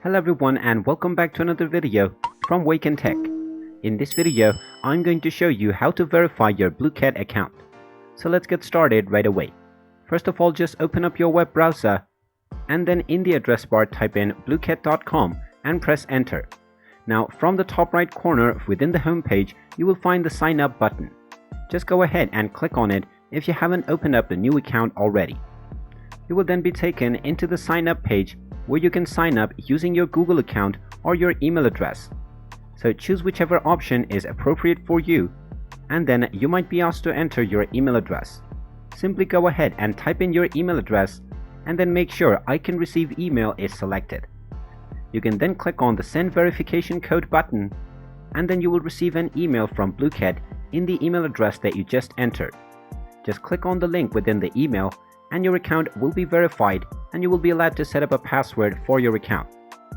Hello everyone and welcome back to another video from Wake&Tech. In this video, I'm going to show you how to verify your Blooket account. So let's get started right away. First of all, just open up your web browser and then in the address bar type in blooket.com and press enter. Now from the top right corner within the home page, you will find the sign up button. Just go ahead and click on it if you haven't opened up the new account already. You will then be taken into the sign up page where you can sign up using your Google account or your email address. So choose whichever option is appropriate for you, and then you might be asked to enter your email address. Simply go ahead and type in your email address and then make sure I can receive email is selected. You can then click on the send verification code button and then you will receive an email from Blooket in the email address that you just entered. Just click on the link within the email and your account will be verified and you will be allowed to set up a password for your account.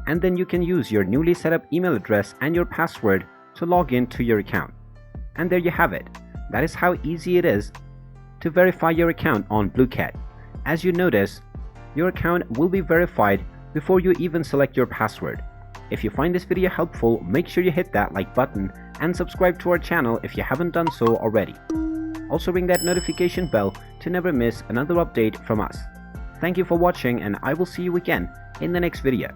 And then you can use your newly set up email address and your password to log in to your account. And there you have it. That is how easy it is to verify your account on Blooket. As you notice, your account will be verified before you even select your password. If you find this video helpful, make sure you hit that like button and subscribe to our channel if you haven't done so already. Also ring that notification bell to never miss another update from us. Thank you for watching and I will see you again in the next video.